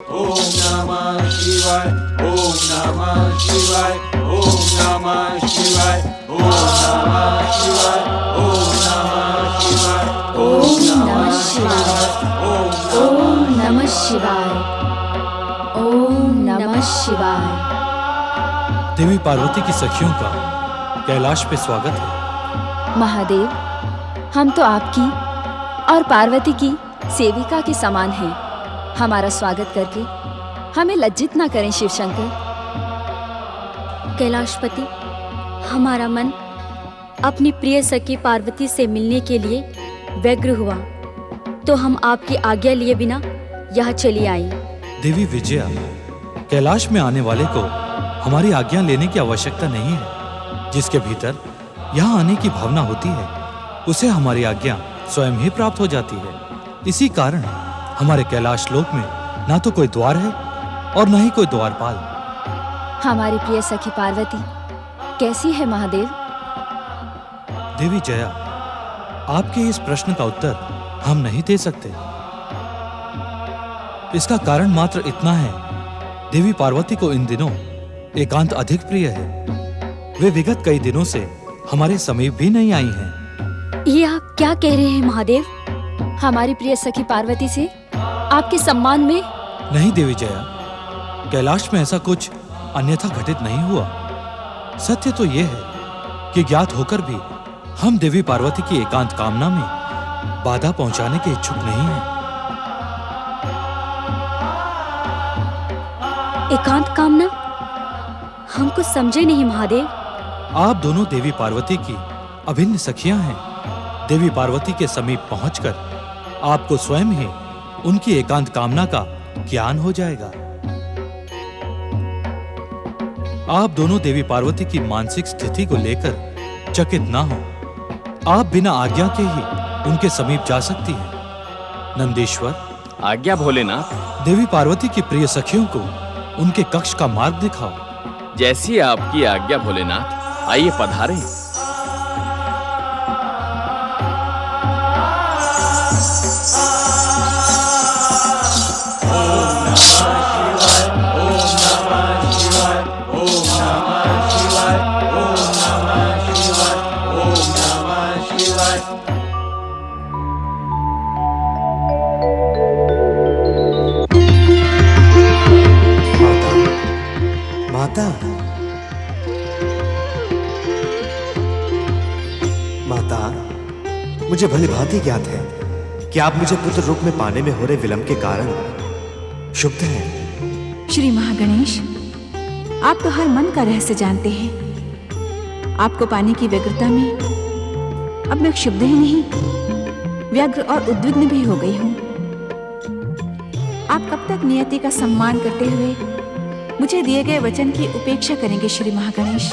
ओम नमः शिवाय। ओम नमः शिवाय। ओम नमः शिवाय। ओम नमः शिवाय। ओम नमः शिवाय। ओम नमः शिवाय। ओम नमः शिवाय। ओम नमः शिवाय। देवी पार्वती की सखियों का कैलाश पे स्वागत है। महादेव, हम तो आपकी और पार्वती की सेविका के समान हैं। हमारा स्वागत करके हमें लज्जित ना करें शिव शंकर। कैलाशपति, हमारा मन अपनी प्रिय सखी पार्वती से मिलने के लिए व्यग्र हुआ, तो हम आपकी आज्ञा लिए बिना यहाँ चली आई। देवी विजया, कैलाश में आने वाले को हमारी आज्ञा लेने की आवश्यकता नहीं है। जिसके भीतर यहाँ आने की भावना होती है, उसे हमारी आज्ञा स्वयं ही प्राप्त हो जाती है। इसी कारण हमारे कैलाश लोक में ना तो कोई द्वार है और न ही कोई द्वारपाल। हमारी प्रिय सखी पार्वती कैसी है महादेव? देवी जया, आपके इस प्रश्न का उत्तर हम नहीं दे सकते। इसका कारण मात्र इतना है, देवी पार्वती को इन दिनों एकांत अधिक प्रिय है। वे विगत कई दिनों से हमारे समीप भी नहीं आई हैं। ये आप क्या कह रहे हैं महादेव? हमारी प्रिय सखी पार्वती से आपके सम्मान में? नहीं देवी जया, कैलाश में ऐसा कुछ अन्यथा घटित नहीं हुआ। सत्य तो यह है कि ज्ञात होकर भी हम देवी पार्वती की एकांत कामना में बाधा पहुंचाने के इच्छुक नहीं हैं। एकांत कामना? हम कुछ समझे नहीं महादेव। आप दोनों देवी पार्वती की अभिन्न सखियां हैं। देवी पार्वती के समीप पहुंचकर आपको स्वयं ही उनकी एकांत कामना का ज्ञान हो जाएगा। आप दोनों देवी पार्वती की मानसिक स्थिति को लेकर चकित ना हो। आप बिना आज्ञा के ही उनके समीप जा सकती हैं। नंदीश्वर, आज्ञा भोलेनाथ। देवी पार्वती की प्रिय सखियों को उनके कक्ष का मार्ग दिखाओ। जैसी आपकी आज्ञा भोलेनाथ। आइए पधारें। माता, मुझे भली भांति ज्ञात है कि आप मुझे पुत्र रूप में पाने में हो रहे विलंब के कारण क्षुब्ध हैं। श्री महागणेश, आप तो हर मन का रहस्य जानते हैं। आपको पाने की व्यग्रता में अब मैं क्षुब्ध ही नहीं, व्यग्र और उद्विग्न भी हो गई हूँ। आप कब तक नियति का सम्मान करते हुए मुझे दिए गए वचन की उपेक्षा करेंगे श्री महागणेश?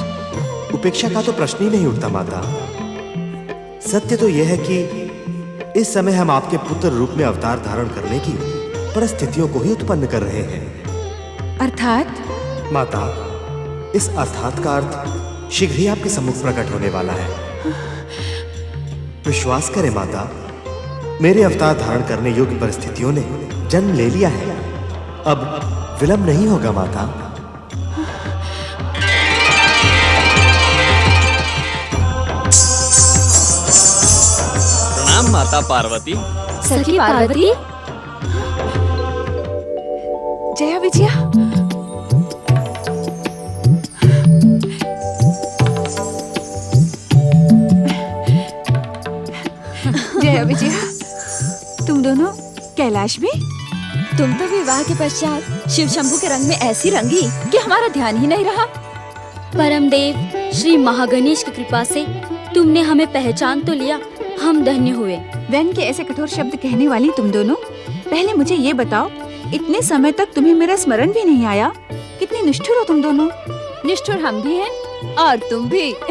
उपेक्षा का तो प्रश्न ही नहीं उठता माता। सत्य तो यह है कि इस समय हम आपके पुत्र रूप में अवतार धारण करने की परिस्थितियों को ही उत्पन्न कर रहे हैं। अर्थात? माता, इस अर्थात का अर्थ शीघ्र ही आपके सम्मुख प्रकट होने वाला है। विश्वास करें माता, मेरे अवतार धारण करने योग्य परिस्थितियों ने जन्म ले लिया है। अब विलंब नहीं होगा माता। प्रणाम माता पार्वती। सखी पार्वती? जया विजया, जया विजया, तुम दोनों कैलाश में? तुम तो विवाह के पश्चात शिव शंभू के रंग में ऐसी रंगी कि हमारा ध्यान ही नहीं रहा। परमदेव श्री महागणेश की कृपा से तुमने हमें पहचान तो लिया, हम धन्य हुए। व्यंग के ऐसे कठोर शब्द कहने वाली तुम दोनों, पहले मुझे ये बताओ, इतने समय तक तुम्हें मेरा स्मरण भी नहीं आया? कितनी निष्ठुर हो तुम दोनों। निष्ठुर हम भी हैं और तुम भी। ओम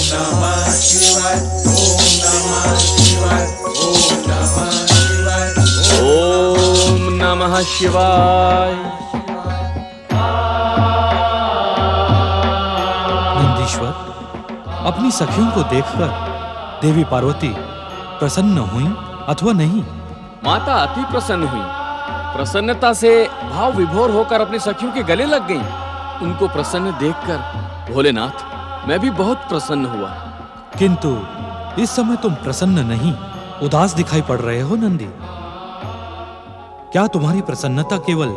नमः शिवाय। ओम नमः शिवाय। ओम नमः शिवाय। ओम नमः शिवाय। नंदीश्वर, अपनी सखियों को देखकर देवी पार्वती प्रसन्न हुई अथवा नहीं, माता अति प्रसन्न हुई। प्रसन्नता से भाव विभोर होकर अपनी सखियों के गले लग गईं। उनको प्रसन्न देखकर भोलेनाथ मैं भी बहुत प्रसन्न हुआ। किंतु इस समय तुम प्रसन्न नहीं, उदास दिखाई पड़ रहे हो नंदी। क्या तुम्हारी प्रसन्नता केवल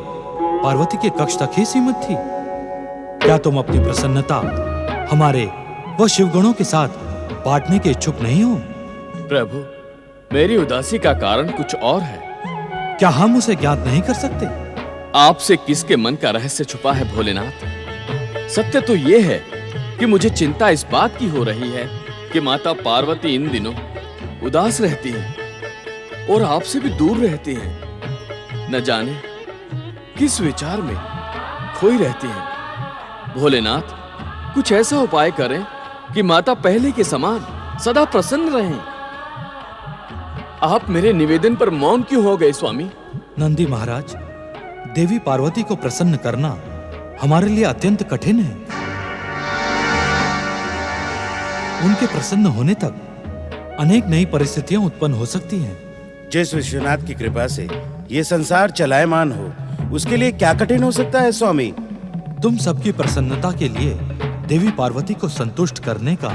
पार्वती के कक्ष तक ही सीमित थी? क्या तुम अपनी प्रसन्नता हमारे व शिवगणों के साथ बांटने के इच्छुक नहीं हो? प्रभु, मेरी उदासी का कारण कुछ और है। क्या हम उसे ज्ञात नहीं कर सकते? आपसे किसके मन का रहस्य छुपा है भोलेनाथ? सत्य तो ये है कि मुझे चिंता इस बात की हो रही है कि माता पार्वती इन दिनों उदास रहती हैं और आपसे भी दूर रहती हैं। न जाने किस विचार में खोई रहती हैं। भोलेनाथ, कुछ ऐसा उपाय करें कि माता पहले के समान सदा प्रसन्न रहें। आप मेरे निवेदन पर मौन क्यों हो गए स्वामी? नंदी महाराज, देवी पार्वती को प्रसन्न करना हमारे लिए अत्यंत कठिन है। उनके प्रसन्न होने तक अनेक नई परिस्थितियां उत्पन्न हो सकती हैं। जिस विश्वनाथ की कृपा से ये संसार चलायमान हो, उसके लिए क्या कठिन हो सकता है स्वामी? तुम सबकी प्रसन्नता के लिए देवी पार्वती को संतुष्ट करने का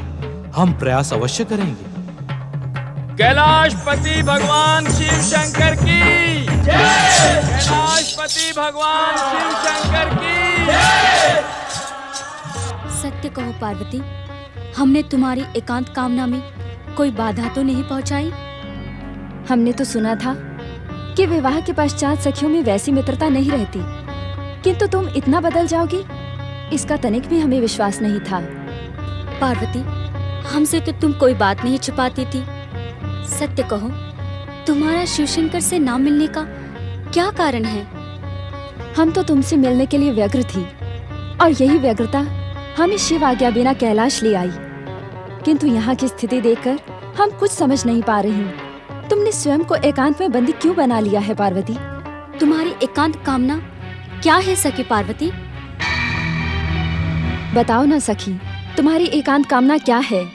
हम प्रयास अवश्य करेंगे। कैलाशपति भगवान शिव शंकर की जय! कैलाशपति भगवान शिव शंकर की जय! सत्य कहो पार्वती, हमने तुम्हारी एकांत कामना में कोई बाधा तो नहीं पहुंचाई? हमने तो सुना था कि विवाह के पश्चात सखियों में वैसी मित्रता नहीं रहती, किंतु तुम इतना बदल जाओगी, इसका तनिक भी हमें विश्वास नहीं था। पार्वती, हमसे तो तुम कोई बात नहीं छुपाती थी। सत्य कहो, तुम्हारा शिवशंकर से ना मिलने का क्या कारण है? हम तो तुमसे मिलने के लिए व्यग्र थी और यही व्यग्रता हमें शिव आज्ञा बिना कैलाश ले आई। किंतु यहाँ की स्थिति देखकर हम कुछ समझ नहीं पा रही। तुमने स्वयं को एकांत में बंदी क्यों बना लिया है पार्वती? तुम्हारी एकांत कामना क्या है सखी पार्वती? बताओ ना सखी, तुम्हारी एकांत कामना क्या है?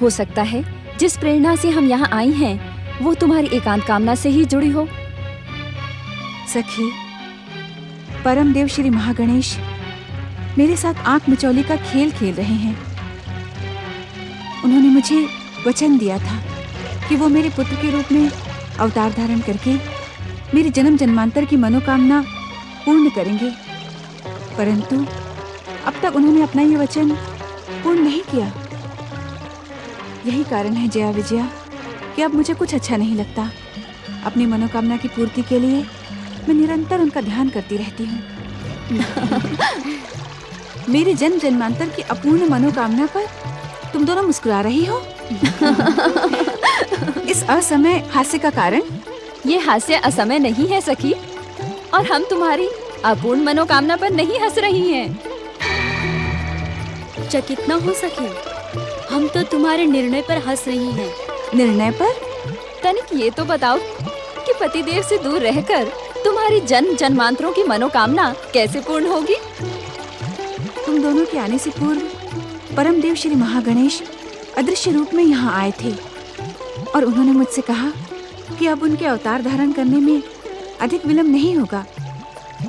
हो सकता है जिस प्रेरणा से हम यहाँ आई हैं, वो तुम्हारी एकांत कामना से ही जुड़ी हो। सखी, परम देव श्री महागणेश मेरे साथ आंख मिचौली का खेल खेल रहे हैं। उन्होंने मुझे वचन दिया था कि वो मेरे पुत्र के रूप में अवतार धारण करके मेरी जन्म जन्मांतर की मनोकामना पूर्ण करेंगे, परंतु अब तक उन्होंने अपना ये वचन पूर्ण नहीं किया। यही कारण है जया विजया कि अब मुझे कुछ अच्छा नहीं लगता। अपनी मनोकामना की पूर्ति के लिए मैं निरंतर उनका ध्यान करती रहती हूँ। मेरे जन्म जन्मांतर की अपूर्ण मनोकामना पर तुम दोनों मुस्कुरा रही हो। इस असमय हास्य का कारण? ये हास्य असमय नहीं है सखी, और हम तुम्हारी अपूर्ण मनोकामना पर नहीं हंस रही हैं। चकित न हो सके, हम तो तुम्हारे निर्णय पर हंस रही हैं। निर्णय पर? तनिक ये तो बताओ कि पतिदेव से दूर रहकर तुम्हारी जन्म जन्मांतरों की मनोकामना कैसे पूर्ण होगी? तुम दोनों के आने से पूर्व परम देव श्री महागणेश अदृश्य रूप में यहाँ आए थे और उन्होंने मुझसे कहा कि अब उनके अवतार धारण करने में अधिक विलंब नहीं होगा,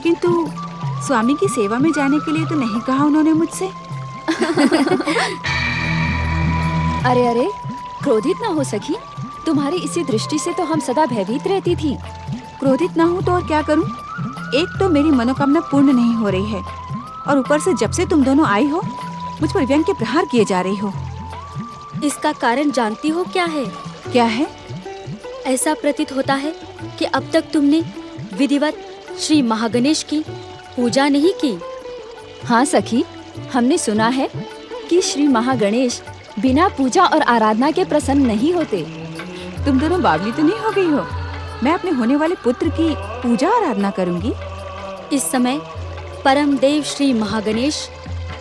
किंतु स्वामी की सेवा में जाने के लिए तो नहीं कहा उन्होंने मुझसे। अरे अरे, क्रोधित ना हो सखी, तुम्हारी इसी दृष्टि से तो हम सदा भयभीत रहती थी। क्रोधित ना हूँ तो और क्या करूँ? एक तो मेरी मनोकामना पूर्ण नहीं हो रही है और ऊपर से जब से तुम दोनों आई हो मुझ पर व्यंग के प्रहार किए जा रही हो। इसका कारण जानती हो क्या है? क्या है? ऐसा प्रतीत होता है कि अब तक तुमने विधिवत श्री महागणेश की पूजा नहीं की। हाँ सखी, हमने सुना है कि श्री महागणेश बिना पूजा और आराधना के प्रसन्न नहीं होते। तुम दोनों बावली तो नहीं हो गई हो? मैं अपने होने वाले पुत्र की पूजा आराधना करूंगी। इस समय परम देव श्री महागणेश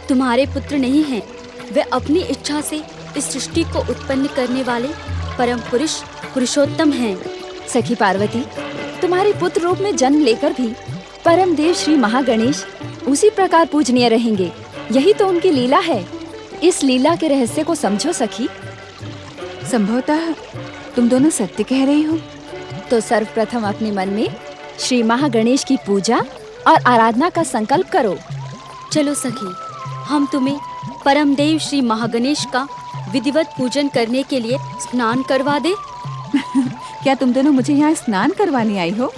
तुम्हारे पुत्र नहीं हैं। वे अपनी इच्छा से इस सृष्टि को उत्पन्न करने वाले परम पुरुष पुरुषोत्तम हैं। सखी पार्वती, तुम्हारे पुत्र रूप में जन्म लेकर भी परम देव श्री महागणेश उसी प्रकार पूजनीय रहेंगे। यही तो उनकी लीला है। इस लीला के रहस्य को समझो सखी। संभवतः तुम दोनों सत्य कह रही हो। तो सर्वप्रथम अपने मन में श्री महागणेश की पूजा और आराधना का संकल्प करो। चलो सखी, हम तुम्हें परमदेव श्री महागणेश का विधिवत पूजन करने के लिए स्नान करवा दे। क्या तुम दोनों मुझे यहाँ स्नान करवाने आई हो?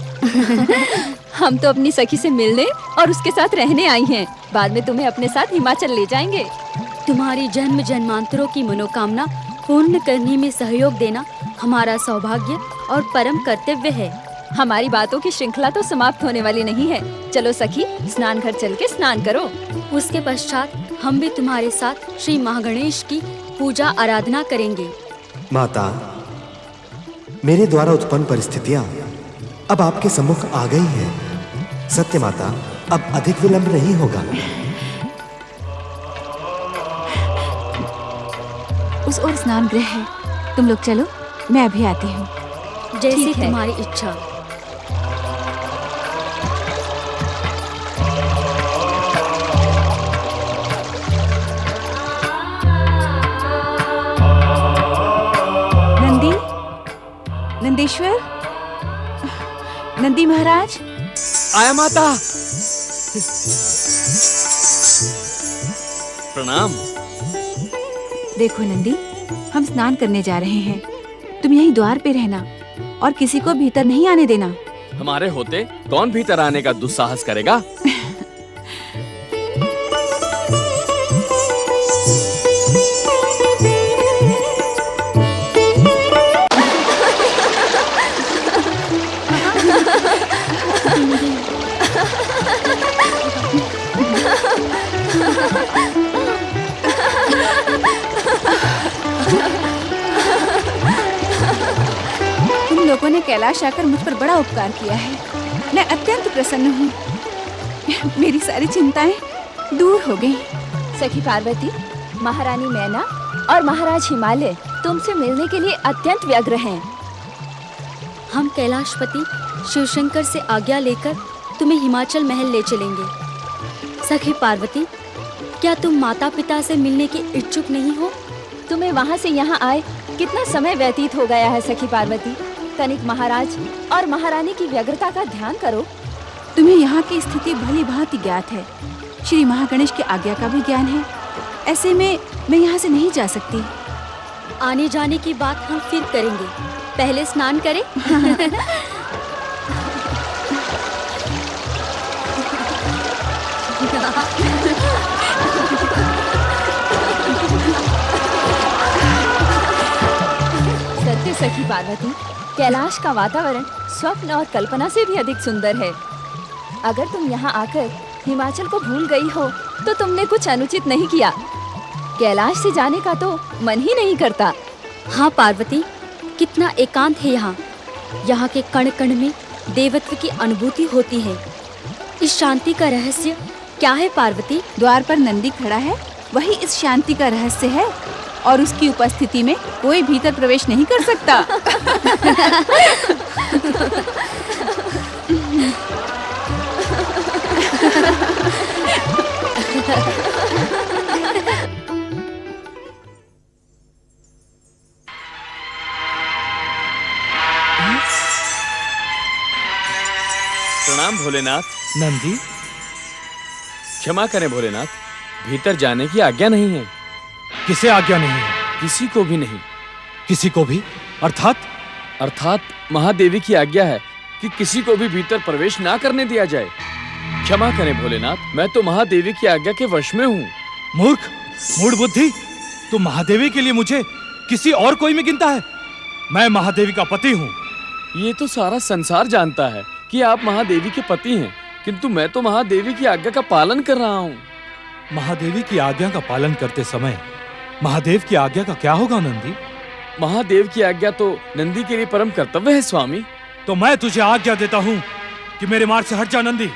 हम तो अपनी सखी से मिलने और उसके साथ रहने आई हैं। बाद में तुम्हें अपने साथ हिमाचल ले जाएंगे। तुम्हारी जन्म जन्मांतरों की मनोकामना पूर्ण करने में सहयोग देना हमारा सौभाग्य और परम कर्तव्य है। हमारी बातों की श्रृंखला तो समाप्त होने वाली नहीं है। चलो सखी, स्नान घर चल के स्नान करो। उसके पश्चात हम भी तुम्हारे साथ श्री महागणेश की पूजा आराधना करेंगे। माता, मेरे द्वारा उत्पन्न परिस्थितियां अब आपके सम्मुख आ गई हैं। सत्य माता, अब अधिक विलंब नहीं होगा। उस ओर स्नान गृह है, तुम लोग चलो, मैं अभी आती हूँ। जैसी ठीक है। तुम्हारी इच्छा। नंदी, नंदीश्वर, नंदी महाराज। आया माता। प्रणाम। देखो नंदी, हम स्नान करने जा रहे हैं। तुम यहीं द्वार पे रहना और किसी को भीतर नहीं आने देना। हमारे होते कौन भीतर आने का दुस्साहस करेगा? तुम लोगों ने कैलाश आकर मुझ पर बड़ा उपकार किया है। मैं अत्यंत प्रसन्न हूँ। मेरी सारी चिंताएं दूर हो गई। सखी पार्वती, महारानी मैना और महाराज हिमालय तुमसे मिलने के लिए अत्यंत व्यग्र हैं। हम कैलाशपति शिवशंकर से आज्ञा लेकर तुम्हें हिमाचल महल ले चलेंगे। सखी पार्वती, क्या तुम माता पिता से मिलने के इच्छुक नहीं हो? तुम्हें वहाँ से यहाँ आए कितना समय व्यतीत हो गया है सखी पार्वती। तनिक महाराज और महारानी की व्यग्रता का ध्यान करो। तुम्हें यहाँ की स्थिति भली भांति ज्ञात है। श्री महागणेश की आज्ञा का भी ज्ञान है। ऐसे में मैं यहाँ से नहीं जा सकती। आने जाने की बात हम फिर करेंगे, पहले स्नान करें। सत्य सखी पार्वती, कैलाश का वातावरण स्वप्न और कल्पना से भी अधिक सुंदर है। अगर तुम यहाँ आकर हिमाचल को भूल गई हो तो तुमने कुछ अनुचित नहीं किया। कैलाश से जाने का तो मन ही नहीं करता। हाँ पार्वती, कितना एकांत है यहाँ। यहाँ के कण कण में देवत्व की अनुभूति होती है। इस शांति का रहस्य क्या है पार्वती? द्वार पर नंदी खड़ा है, वही इस शांति का रहस्य है। और उसकी उपस्थिति में कोई भीतर प्रवेश नहीं कर सकता। प्रणाम भोलेनाथ। नंदी, क्षमा करें भोलेनाथ, भीतर जाने की आज्ञा नहीं है। किसे आज्ञा नहीं है? किसी को भी नहीं। किसी को भी? अर्थात महादेवी की आज्ञा है कि किसी को भी भीतर प्रवेश ना करने दिया जाए। क्षमा करें भोलेनाथ, मैं तो महादेवी की आज्ञा के वश में हूँ। मूर्ख, मूढ़ बुद्धि, तू महादेवी के लिए मुझे किसी और कोई में गिनता है? मैं महादेवी का पति हूँ। ये तो सारा संसार जानता है कि आप महादेवी के पति हैं, किंतु मैं तो महादेवी की आज्ञा का पालन कर रहा हूँ। महादेवी की आज्ञा का पालन करते समय महादेव की आज्ञा का क्या होगा नंदी? महादेव की आज्ञा तो नंदी के लिए परम कर्तव्य है स्वामी। तो मैं तुझे आज्ञा देता हूँ कि मेरे मार्ग से हट जा नंदी।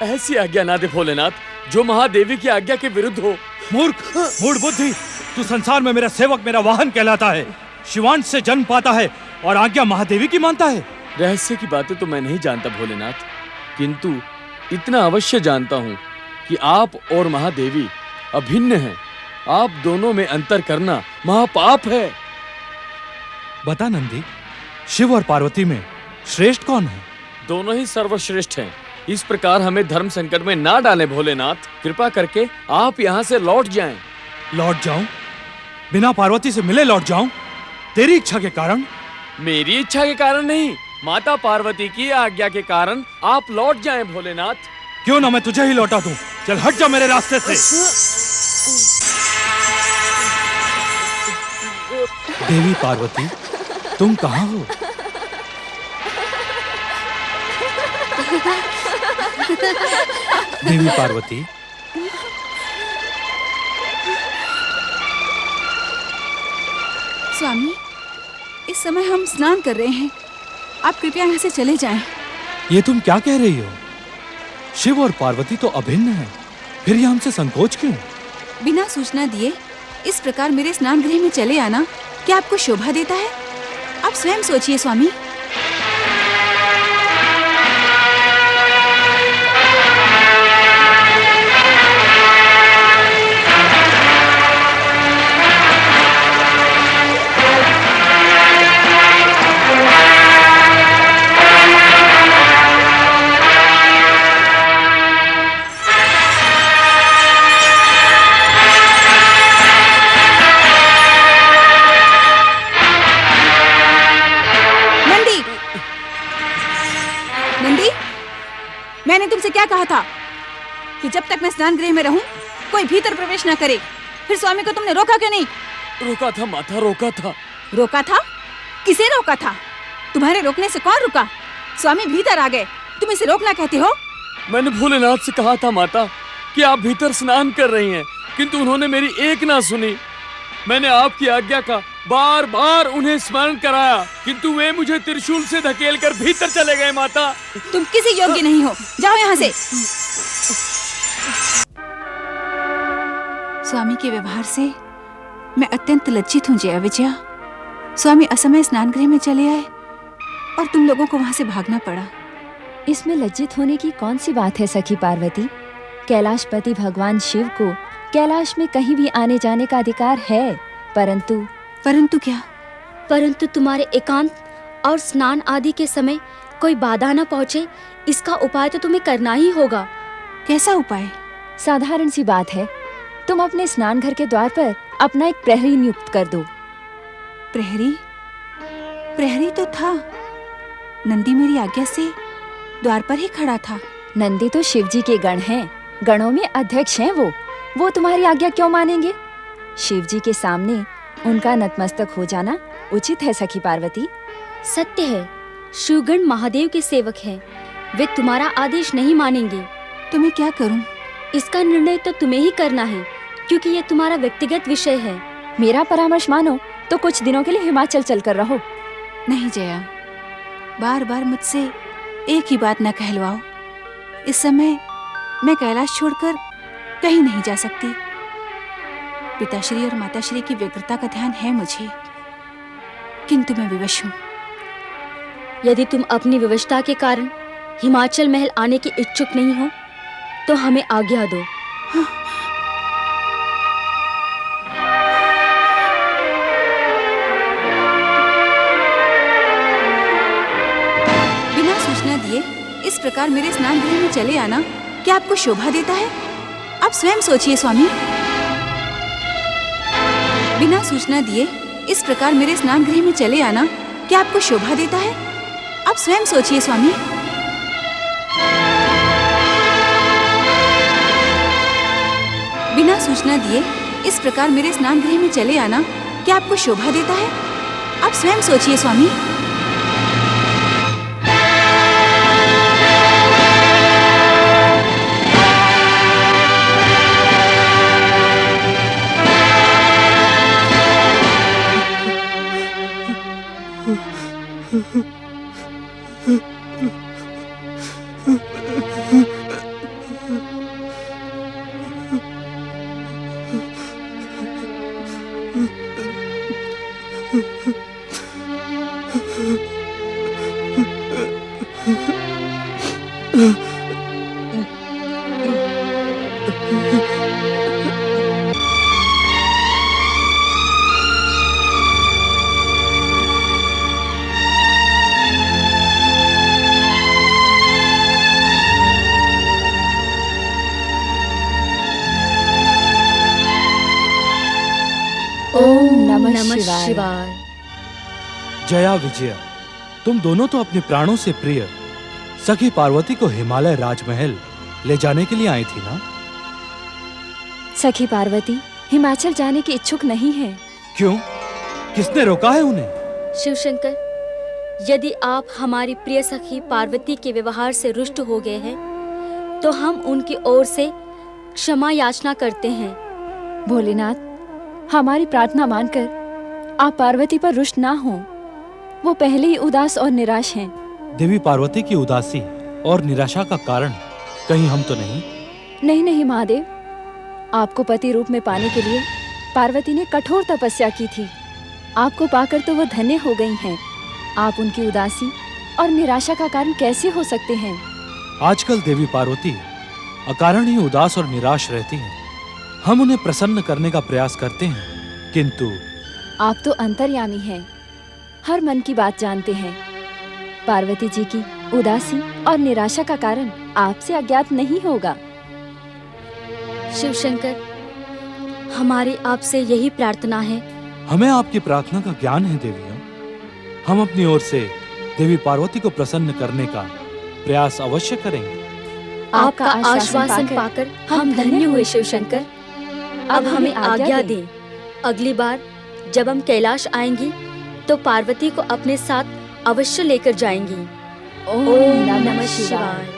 ऐसी आज्ञा ना दे भोलेनाथ जो महादेवी की आज्ञा के विरुद्ध हो। मूर्ख, मूढ़ बुद्धि, तू संसार में मेरा सेवक, मेरा वाहन कहलाता है। शिवांश से जन्म पाता है और आज्ञा महादेवी की मानता है। रहस्य की बातें तो मैं नहीं जानता भोलेनाथ, किंतु इतना अवश्य जानता हूँ कि आप और महादेवी अभिन्न हैं। आप दोनों में अंतर करना महापाप है। बता नंदी, शिव और पार्वती में श्रेष्ठ कौन है? दोनों ही सर्वश्रेष्ठ हैं। इस प्रकार हमें धर्म संकट में ना डालें भोलेनाथ। कृपा करके आप यहाँ से लौट जाएं। लौट जाऊं? बिना पार्वती से मिले लौट जाऊं? तेरी इच्छा के कारण? मेरी इच्छा के कारण नहीं, माता पार्वती की आज्ञा के कारण आप लौट जाएं भोलेनाथ। क्यों ना मैं तुझे ही लौटा दूं। चल हट जा मेरे रास्ते से। देवी पार्वती, तुम कहाँ हो? देवी पार्वती, स्वामी, इस समय हम स्नान कर रहे हैं। आप कृपया यहाँ से चले जाएं। ये तुम क्या कह रही हो? शिव और पार्वती तो अभिन्न हैं, फिर ये हमसे संकोच क्यों? बिना सूचना दिए इस प्रकार मेरे स्नान गृह में चले आना क्या आपको शोभा देता है? आप स्वयं सोचिए स्वामी। मैंने तुमसे क्या कहा था कि जब तक मैं स्नान गृह में रहूं कोई भीतर प्रवेश न करे। फिर स्वामी को तुमने रोका क्यों नहीं? रोका था माता, रोका था। रोका था? किसे रोका था? तुम्हारे रोकने से कौन रुका? स्वामी भीतर आ गए, तुम इसे रोकना कहते हो? मैंने भोलेनाथ से कहा था माता कि आप भीतर स्नान कर रही हैं, किंतु उन्होंने मेरी एक ना सुनी। मैंने आपकी आज्ञा का बार बार उन्हें स्मरण कराया, किंतु वे मुझे त्रिशूल से धकेलकर भीतर चले गए माता। तुम किसी योग्य नहीं हो, जाओ यहाँ से। स्वामी के व्यवहार से मैं अत्यंत लज्जित हूँ जया विजया। स्वामी असमय स्नान गृह में चले आए और तुम लोगों को वहाँ से भागना पड़ा। इसमें लज्जित होने की कौन सी बात है सखी पार्वती? कैलाशपति भगवान शिव को कैलाश में कहीं भी आने जाने का अधिकार है, परंतु क्या? परंतु तुम्हारे एकांत और स्नान आदि के समय कोई बाधा न पहुँचे, इसका उपाय तो तुम्हें करना ही होगा। कैसा उपाय? साधारण सी बात है, तुम अपने स्नान घर के द्वार पर अपना एक प्रहरी नियुक्त कर दो। प्रहरी? प्रहरी तो था, नंदी मेरी आज्ञा से द्वार पर ही खड़ा था। नंदी तो शिव जी के गण हैं, गणों में अध्यक्ष हैं वो तुम्हारी आज्ञा क्यों मानेंगे? शिव जी के सामने उनका नतमस्तक हो जाना उचित है सखी पार्वती। सत्य है, शिवगण महादेव के सेवक हैं, वे तुम्हारा आदेश नहीं मानेंगे। तो मैं क्या करूं? इसका निर्णय तो तुम्हें ही करना है, क्योंकि यह तुम्हारा व्यक्तिगत विषय है। मेरा परामर्श मानो तो कुछ दिनों के लिए हिमाचल चलकर रहो। नहीं जया, बार बार मुझसे एक ही बात न कहलवाओ। इस समय मैं कैलाश छोड़कर कहीं नहीं जा सकती। पिताश्री और माताश्री की व्यग्रता का ध्यान है मुझे, किंतु मैं विवश हूँ। यदि तुम अपनी विवशता के कारण हिमाचल महल आने की इच्छुक नहीं हो तो हमें आज्ञा दो। हाँ। बिना सूचना दिए इस प्रकार मेरे स्नान गृह में चले आना क्या आपको शोभा देता है? आप स्वयं सोचिए स्वामी। बिना सूचना दिए इस प्रकार मेरे स्नान गृह में चले आना क्या आपको शोभा देता है? आप स्वयं सोचिए स्वामी। बिना सूचना दिए इस प्रकार मेरे स्नान गृह में चले आना क्या आपको शोभा देता है? आप स्वयं सोचिए स्वामी। शिवाय। शिवाय। जया विजया, तुम दोनों तो अपने प्राणों से प्रिय सखी पार्वती को हिमालय राजमहल ले जाने के लिए आई थी ना? सखी पार्वती हिमाचल जाने की इच्छुक नहीं है। क्यों? किसने रोका है उन्हें? शिवशंकर, यदि आप हमारी प्रिय सखी पार्वती के व्यवहार से रुष्ट हो गए हैं, तो हम उनकी ओर से क्षमा याचना करते हैं। भोलेनाथ, हमारी प्रार्थना मानकर आप पार्वती पर रुष्ट ना हो। वो पहले ही उदास और निराश हैं। देवी पार्वती की उदासी और निराशा का कारण कहीं हम तो नहीं? नहीं नहीं महादेव, आपको पति रूप में पाने के लिए पार्वती ने कठोर तपस्या की थी। आपको पाकर तो वो धन्य हो गई हैं। आप उनकी उदासी और निराशा का कारण कैसे हो सकते हैं? आजकल देवी पार्वती अकारण ही उदास और निराश रहती हैं। हम उन्हें प्रसन्न करने का प्रयास करते हैं, किंतु आप तो अंतर्यामी हैं, हर मन की बात जानते हैं। पार्वती जी की उदासी और निराशा का कारण आपसे अज्ञात नहीं होगा। शिवशंकर, हमारी आपसे यही प्रार्थना है। हमें आपकी प्रार्थना का ज्ञान है देवियों। हम अपनी ओर से देवी पार्वती को प्रसन्न करने का प्रयास अवश्य करेंगे। आपका आश्वासन पाकर हम धन्य हुए शिवशंकर। अब हमें आज्ञा दें। अगली बार जब हम कैलाश आएंगी तो पार्वती को अपने साथ अवश्य लेकर जाएंगी। ओम नमः शिवाय।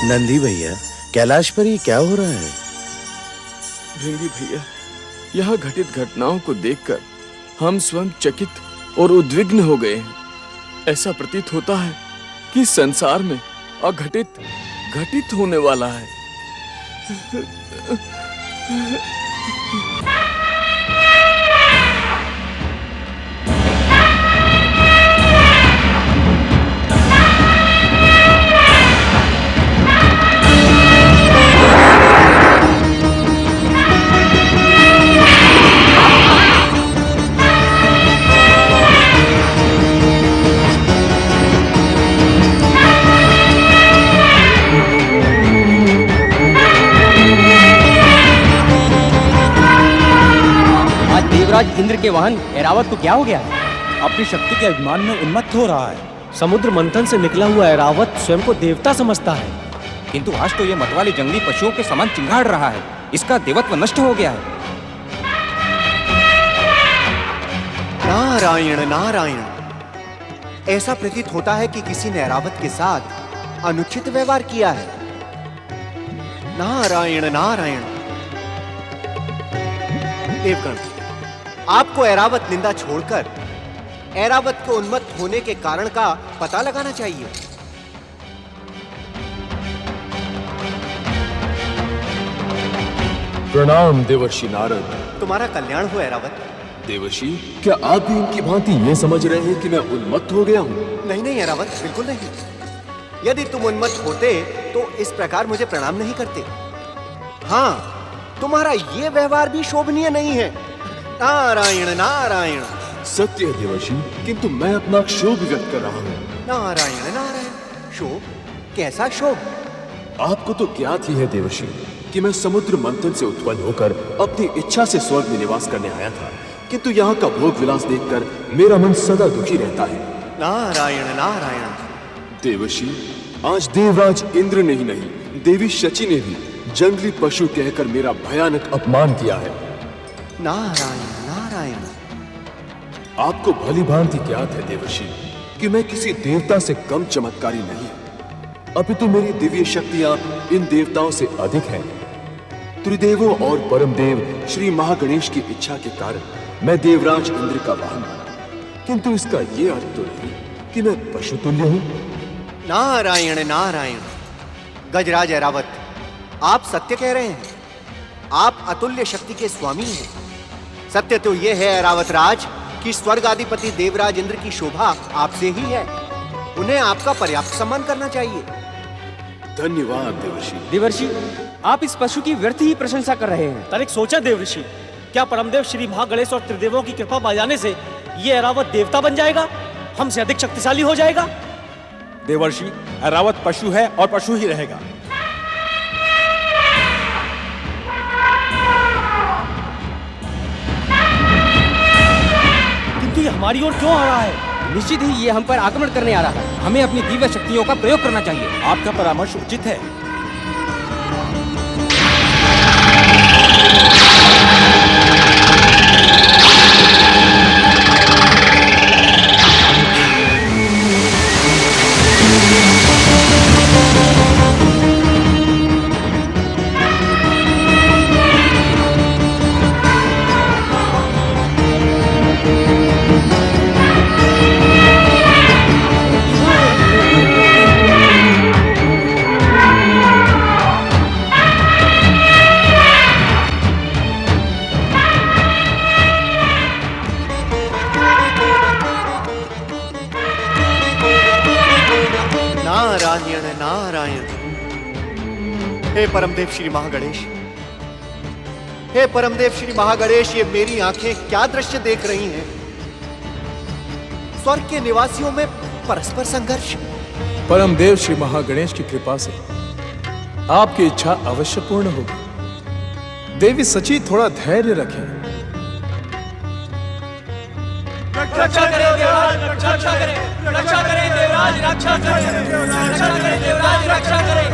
नंदी भैया, कैलाश पर ये क्या हो रहा है? भृंगी भैया, यहाँ घटित घटनाओं को देखकर हम स्वयं चकित और उद्विग्न हो गए हैं। ऐसा प्रतीत होता है कि संसार में अघटित घटित होने वाला है। देवराज इंद्र के वाहन ऐरावत को क्या हो गया है? अपनी शक्ति के अभिमान में उन्मत्त हो रहा है। समुद्र मंथन से निकला हुआ ऐरावत स्वयं को देवता समझता है, किंतु आज तो ये मतवाले जंगली पशुओं के समान चिंगाड़ रहा है। इसका देवत्व नष्ट हो गया है। नारायण नारायण, ऐसा प्रतीत होता है कि किसी ने ऐरावत के साथ अनुचित व्यवहार किया है। नारायण नारायण। देवगण, आपको ऐरावत निंदा छोड़कर ऐरावत को उन्मत्त होने के कारण का पता लगाना चाहिए। प्रणाम देवर्षि नारद। तुम्हारा कल्याण हो ऐरावत। देवर्षि, क्या आप भी इनकी भांति ये समझ रहे हैं कि मैं उन्मत्त हो गया हूँ? नहीं नहीं ऐरावत, बिल्कुल नहीं। यदि तुम उन्मत्त होते तो इस प्रकार मुझे प्रणाम नहीं करते। हाँ, तुम्हारा ये व्यवहार भी शोभनीय नहीं है। नारायण नारायण। सत्य है देवर्षि, किंतु मैं अपना क्षोभ व्यक्त कर रहा हूँ। नारायण नारायण। शोभ? कैसा शोभ? आपको तो ज्ञात ही है देवर्षि कि मैं समुद्र मंथन से उत्पन्न होकर अपनी इच्छा से स्वर्ग में निवास करने आया था, किंतु यहाँ का भोग विलास देखकर मेरा मन सदा दुखी रहता है। नारायण नारायण। देवर्षि, आज देवराज इंद्र ने ही नहीं, देवी शची ने भी जंगली पशु कहकर मेरा भयानक अपमान किया है। नारायण नारायण। आपको भली भांति ज्ञात है देवर्षि कि मैं किसी देवता से कम चमत्कारी नहीं, अपितु मेरी दिव्य शक्तियां इन देवताओं से अधिक हैं। त्रिदेवों और परम देव श्री महागणेश की इच्छा के कारण मैं देवराज इंद्र का वाहन बना, किंतु इसका ये अर्थ तो नहीं कि मैं पशुतुल्य हूं। नारायण नारायण। गजराज ऐरावत, आप सत्य कह रहे हैं। आप अतुल्य शक्ति के स्वामी हैं। सत्य तो यह है ऐरावत राज कि स्वर्गाधिपति देवराज इंद्र की शोभा आपसे ही है। उन्हें आपका पर्याप्त सम्मान करना चाहिए। धन्यवाद देवर्षि। देवर्षि, आप इस पशु की व्यर्थ ही प्रशंसा कर रहे हैं। तनिक सोचा देवऋषि, क्या परमदेव श्री महागणेश और त्रिदेवों की कृपा पा जाने से ये ऐरावत देवता बन जाएगा, हमसे अधिक शक्तिशाली हो जाएगा? देवर्षि, ऐरावत पशु है और पशु ही रहेगा। किंतु ये हमारी ओर क्यों आ रहा है? निश्चित ही ये हम पर आक्रमण करने आ रहा है। हमें अपनी दिव्य शक्तियों का प्रयोग करना चाहिए। आपका परामर्श उचित है। नारायण नारायण। हे परमदेव श्री महागणेश, हे परमदेव श्री महागणेश, ये मेरी आंखें क्या दृश्य देख रही हैं? स्वर्ग के निवासियों में परस्पर संघर्ष। परमदेव श्री महागणेश की कृपा से आपकी इच्छा अवश्य पूर्ण होगी। देवी सची, थोड़ा धैर्य रखें। रक्षा करें देवराज, रक्षा करें, रक्षा करें देवराज, रक्षा करें, रक्षा करें देवराज, रक्षा करें,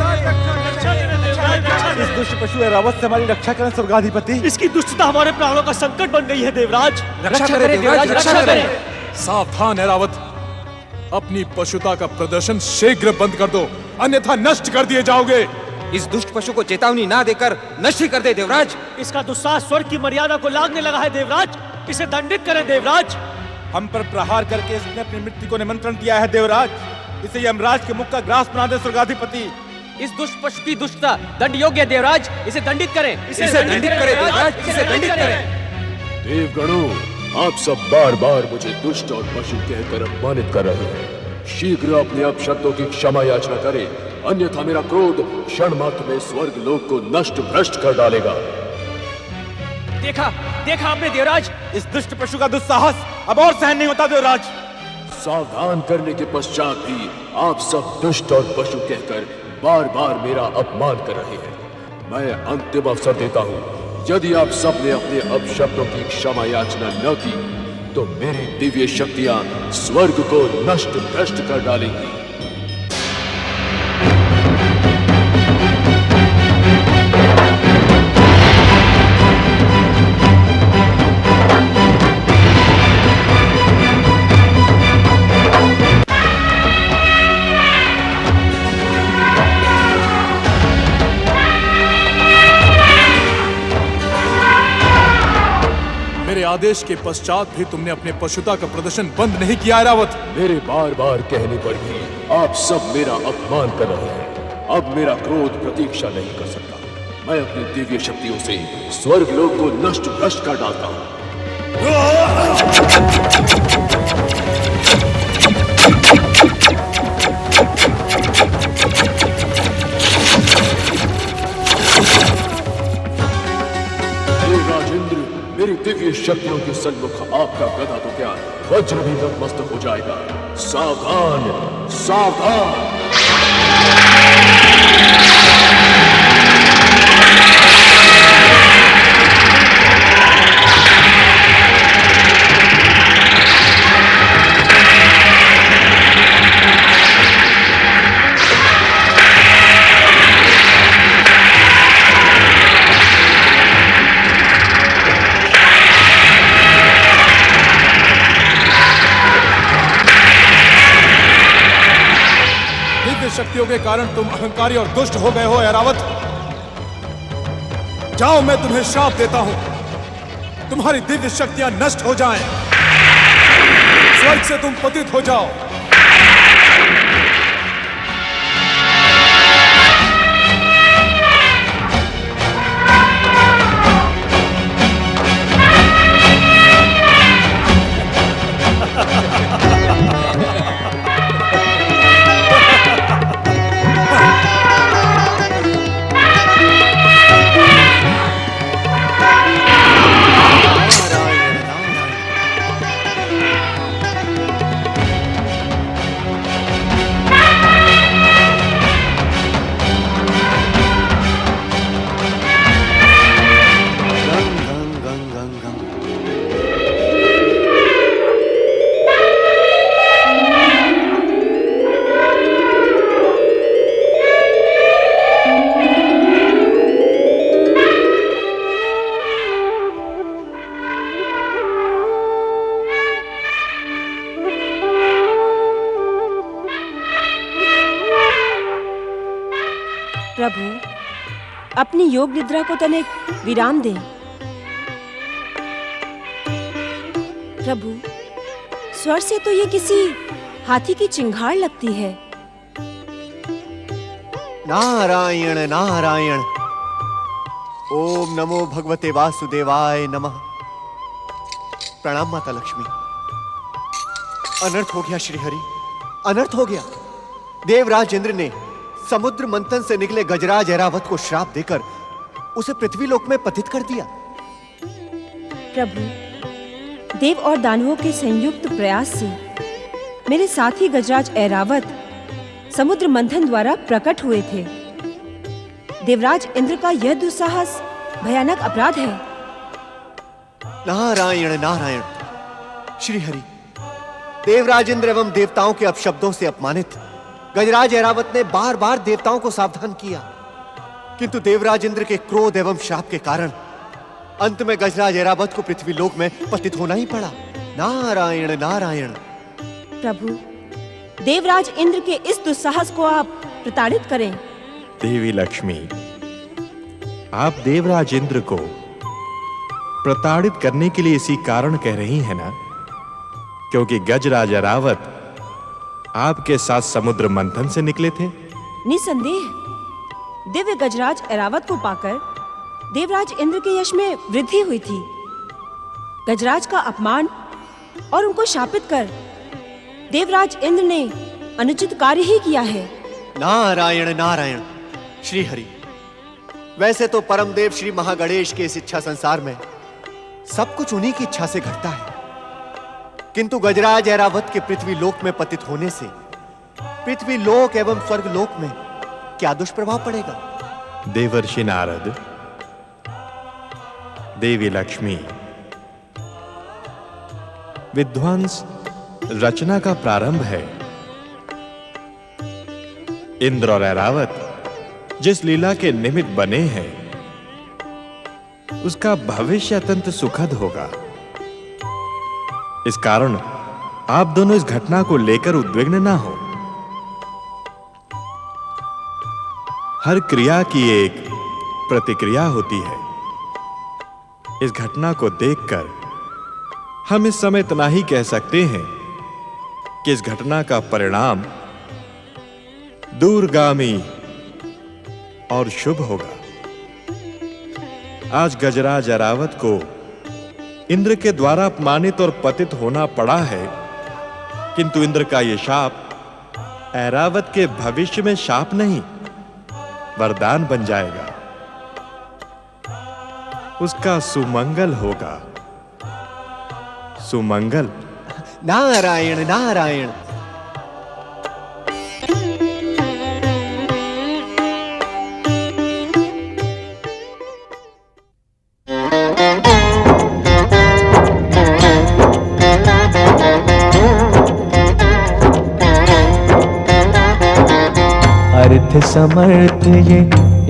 रक्षा करें देवराज। इस दुष्ट पशु ऐरावत से हमारी रक्षा करें स्वर्गाधिपति। इसकी दुष्टता हमारे प्राणों का संकट बन गई है देवराज। रक्षा करें देवराज, रक्षा करें। सावधान ऐरावत, अपनी पशुता का प्रदर्शन शीघ्र बंद कर दो, अन्यथा नष्ट कर दिए जाओगे। इस दुष्ट पशु को चेतावनी ना देकर नष्ट ही कर दे देवराज। इसका दुस्साहस स्वर्ग की मर्यादा को लागने लगा है देवराज, इसे दंडित करें देवराज। हम पर प्रहार करके इसने अपनी मृत्यु को निमंत्रण दिया है देवराज। इसे यमराज के मुख का ग्रास बना दे स्वर्गाधिपति। इस दुष्ट पशु की दुष्टता दंड योग्य है देवराज, इसे दंडित करें। इसे दंडित करें देवराज, इसे दंडित करें। देवगणों, आप सब बार बार मुझे दुष्ट और पशु कहकर अपमानित कर रहे हैं। शीघ्र अपने अपशब्दों की क्षमा याचना करें, अन्यथा मेरा क्रोध क्षण मात्र में स्वर्ग लोक को नष्ट भ्रष्ट कर डालेगा। देखा देखा आपने देवराज, इस दुष्ट पशु का दुस्साहस अब और सहन नहीं होता देवराज। सावधान करने के पश्चात भी आप सब दुष्ट और पशु कहकर बार बार मेरा अपमान कर रहे हैं। मैं अंतिम अवसर देता हूँ, यदि आप सब ने अपने अपशब्दों की क्षमा याचना न की तो मेरी दिव्य शक्तियां स्वर्ग को नष्ट भ्रष्ट कर डालेंगी। मेरे आदेश के पश्चात भी तुमने अपने पशुता का प्रदर्शन बंद नहीं किया ऐरावत। मेरे बार बार कहने पर भी आप सब मेरा अपमान कर रहे हैं। अब मेरा क्रोध प्रतीक्षा नहीं कर सकता। मैं अपनी दिव्य शक्तियों से स्वर्ग लोक को नष्ट भ्रष्ट कर डालता हूँ। राजेंद्र, मेरी दिव्य शक्तियों के सन्मुख आपका गदा तो क्या वज्र भी नतमस्तक हो जाएगा। सावधान सावधान। शक्तियों के कारण तुम अहंकारी और दुष्ट हो गए हो ऐरावत। जाओ, मैं तुम्हें श्राप देता हूं, तुम्हारी दिव्य शक्तियां नष्ट हो जाएं, स्वर्ग से तुम पतित हो जाओ। प्रभु, अपनी योग निद्रा को तनिक विराम दें। प्रभु, स्वर से तो ये किसी हाथी की चिंगाड़ लगती है। नारायण नारायण। ओम नमो भगवते वासुदेवाय नमः। प्रणाम माता लक्ष्मी। अनर्थ हो गया श्रीहरि, अनर्थ हो गया। देवराज इंद्र ने समुद्र मंथन से निकले गजराज ऐरावत को श्राप देकर उसे पृथ्वीलोक में पतित कर दिया। प्रभु, देव और दानवों के संयुक्त प्रयास से मेरे साथी गजराज ऐरावत समुद्र मंथन द्वारा प्रकट हुए थे। देवराज इंद्र का यह दुस्साहस भयानक अपराध है। नारायण नारायण। श्रीहरि, देवराज इंद्र एवं देवताओं के अपशब्दों से अपमानित गजराज ऐरावत ने बार बार देवताओं को सावधान किया, किंतु देवराज इंद्र के क्रोध एवं श्राप के कारण अंत में गजराज ऐरावत को पृथ्वीलोक में पतित होना ही पड़ा। नारायण नारायण। प्रभु, देवराज इंद्र के इस दुस्साहस को आप प्रताड़ित करें। देवी लक्ष्मी, आप देवराज इंद्र को प्रताड़ित करने के लिए इसी कारण कह रही हैं ना, क्योंकि गजराज ऐरावत आपके साथ समुद्र मंथन से निकले थे। निसंदेह दिव्य गजराज ऐरावत को पाकर देवराज इंद्र के यश में वृद्धि हुई थी। गजराज का अपमान और उनको शापित कर देवराज इंद्र ने अनुचित कार्य ही किया है। नारायण नारायण। श्रीहरि, वैसे तो परमदेव श्री महागणेश के इस इच्छा संसार में सब कुछ उन्हीं की इच्छा से घटता है, किंतु गजराज ऐरावत के पृथ्वी लोक में पतित होने से पृथ्वी लोक एवं स्वर्ग लोक में क्या दुष्प्रभाव पड़ेगा? देवर्षि नारद, देवी लक्ष्मी, विध्वंस रचना का प्रारंभ है। इंद्र और ऐरावत जिस लीला के निमित्त बने हैं उसका भविष्य अत्यंत सुखद होगा। इस कारण आप दोनों इस घटना को लेकर उद्विग्न ना हो। हर क्रिया की एक प्रतिक्रिया होती है। इस घटना को देखकर हम इस समय इतना ही कह सकते हैं कि इस घटना का परिणाम दूरगामी और शुभ होगा। आज गजराज ऐरावत को इंद्र के द्वारा अपमानित और पतित होना पड़ा है, किंतु इंद्र का यह शाप ऐरावत के भविष्य में शाप नहीं, वरदान बन जाएगा। उसका सुमंगल होगा। सुमंगल। नारायण नारायण। अर्थ समर्थ ये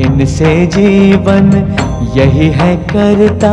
इनसे जीवन यही है करता।